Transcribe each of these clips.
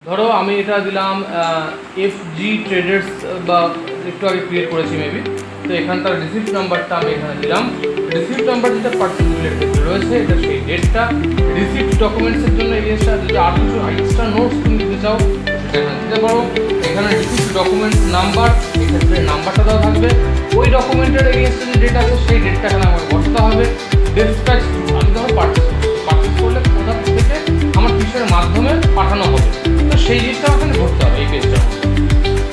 ধরো আমি এটা দিলাম FG ট্রেডার্স বা একটু আগে ক্রিয়েট করেছি মেবি। তো এখানকার রিসিপ্ট নাম্বারটা আমি এখানে দিলাম। রিসিপ্ট নাম্বার যেটা পার্চেস রিলেটেড রয়েছে এটা সেই ডেটটা। রিসিপ্ট ডকুমেন্টসের জন্য এই জিনিসটা যদি আরও কিছু এক্সট্রা নোটস তুমি দিতে চাও সেটা এখানে দিতে পারো। এখানে রিসিপ্ট ডকুমেন্টস নাম্বার, এক্ষেত্রে নাম্বারটা দেওয়া থাকবে। ওই ডকুমেন্টের এগেনস্টে যে ডেট আছে সেই ডেটটা এখানে আমাকে বসাতে হবে। ডিসপ্যাচ আমি ধরো পার্চেস করলে কোথা থেকে আমার কিসের মাধ্যমে পাঠানো হবে, তো সেই জিনিসটা আমাকে ধরতে হবে এই পেজটা।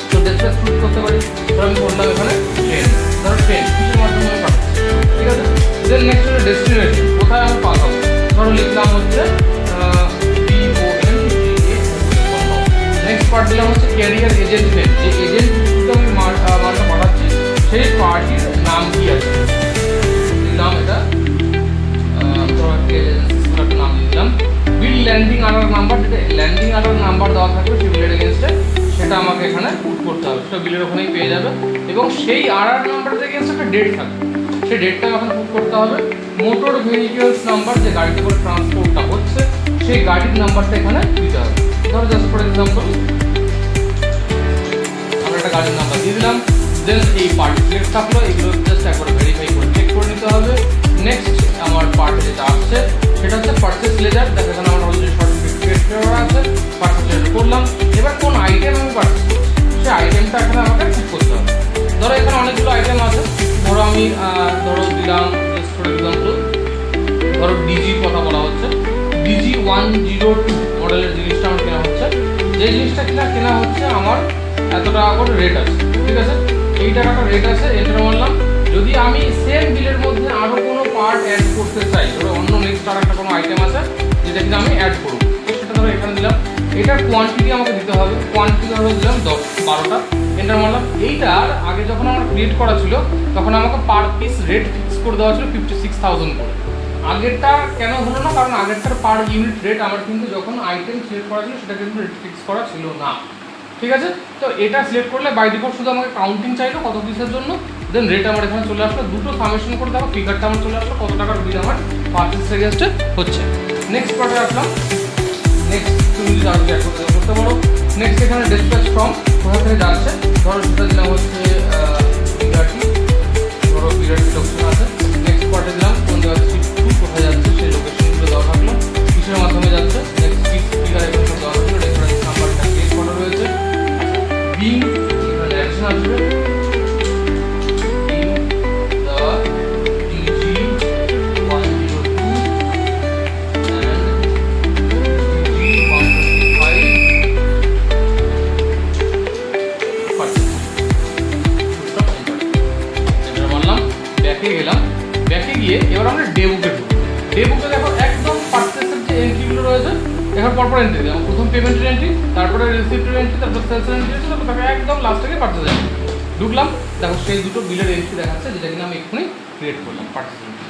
তো ডিসপ্যাচ চুজ করতে পারি। ধরো আমি করলাম এখানে ট্রেন, ধরো ট্রেন কিসের মাধ্যমে আমি পাঠাচ্ছি, ঠিক আছে। দেন নেক্সট হলো ডেস্টিনেশন, কোথায় আমি পাঠাবো। ধরো লিখলাম হচ্ছে BONGA। নেক্সট পার্ট দিলাম হচ্ছে ক্যারিয়ার এজেন্ট নেম, যে এজেন্ট আমি মালটা পাঠাচ্ছি সেই পার্টির নাম কি আছে দিলাম। এটা নাম দিলাম। বিল ল্যান্ডিং অর্ডার নাম্বার, যেটা ল্যান্ডিং অর্ডার নাম্বার দেওয়া থাকবে সেই বিলের এগেনস্টে সেটা আমাকে এখানে পুট করতে হবে, সেটা বিলের ওখানেই পেয়ে যাবে। এবং সেই অর্ডার নাম্বারের এগেনস্টে একটা ডেট থাকবে, সেই ডেটটা ওখানে পুট করতে হবে। মোটর ভেহিকেলস নাম্বার, যে গাড়িতে করে ট্রান্সপোর্টটা হচ্ছে সেই গাড়ির নাম্বারটা এখানে দিতে হবে। ধরো জাস্ট ফর এক্সাম্পল আমরা একটা গাড়ির নাম্বার দিয়ে দিলাম। দেন এই পার্ট সিলেক্ট থাকলো, এগুলো জাস্ট একবার ভেরিফাই করে চেক করে নিতে হবে। নেক্সট আমার পার্টে যেটা আসছে সেটা হচ্ছে পারচেস লেজার। দেখো এখানে আমার অলরেডি সার্টিফিকেট করা আছে, পারচেস লেজার করলাম। এবার কোন আইটেম আমি পারচেস করছি সেই আইটেমটা এখানে আমাকে ঠিক করতে হবে। ধরো এখানে অনেকগুলো আইটেম আছে, ধরো আমি দিলাম জাস্ট ফর এক্সাম্পল ধরো ডিজির কথা বলা হচ্ছে, DG 102 মডেলের জিনিসটা আমার কেনা হচ্ছে। যে জিনিসটা কেনা হচ্ছে আমার এত টাকা করে রেট আছে, ঠিক আছে, এই টাকাটা রেট আছে, এন্টার মারলাম। যদি আমি সেম বিলের মধ্যে আরও কোনো পার্ট অ্যাড করতে চাই, ধরো অন্য নেক্সট আর একটা কোনো আইটেম আছে যেটা কিনা আমি অ্যাড করব, তো সেটা ধরো এখানে দিলাম। এটার কোয়ান্টিটি আমাকে দিতে হবে, কোয়ান্টিটি ধরো দিলাম 10-12টা, এন্টার মারলাম। এইটার আগে যখন আমার ক্রিয়েট করা ছিল তখন আমাকে পার পিস রেট ফিক্স করে দেওয়া ছিল 56,000 করে। আগেরটা কেন হলো না, কারণ আগেরটার পার ইউনিট রেট আমার কিন্তু যখন আইটেম সিলেক্ট করা ছিল সেটা কিন্তু রেট ফিক্স করা ছিল না, ঠিক আছে। তো এটা সিলেক্ট করলে বাই ডিফল্ট শুধু আমাকে কাউন্টিং চাইলো কত পিসের জন্য, দেন রেট আমার এখানে চলে আসলো। দুটো সামেশন করে দেখো ফিগারটা আমার চলে আসলো কত টাকার বিল আমার পারচেস এগেনস্টে হচ্ছে। নেক্সট পার্টে আসলাম। নেক্সট তুমি যদি আরও করতে পারো। নেক্সট এখানে ডিসপ্যাচ ফ্রম কোথা থেকে যাচ্ছে, ধরো সেটা দিলাম হচ্ছে বিরাটি, ধরো বিরাটি লোকেশন আছে। নেক্সট পার্টে দিলাম কোন জায়গা টু কোথায় যাচ্ছে সেই লোকেশনগুলো দেওয়া থাকলো, কিসের মাধ্যমে যাচ্ছে। নেক্সট ফিগার এখানে দেওয়া থাকলো, রেফারেন্স নাম্বারটা ক্রিয়েট করা রয়েছে। বিং এখানে অ্যাকশন আসবে, গেলাম। ব্যাকে গিয়ে এবার আমরা ডে বুকে ঢুকবো। ডে বুকে দেখো একদম পারচেসের যে এন্ট্রিগুলো রয়েছে এখন পরপর এন্ট্রি দিলাম। প্রথম পেমেন্টের এন্ট্রি, তারপরে রিসিপ্টের এন্ট্রি, তারপর সেলসের এন্ট্রি, তারপর একদম লাস্ট থেকে পারচেস এন্ট্রি ঢুকলাম। দেখো সেই দুটো বিলের এন্ট্রি দেখাচ্ছে যেটা কিনা আমি এক্ষুনি ক্রিয়েট করলাম পারচেস এন্ট্রি।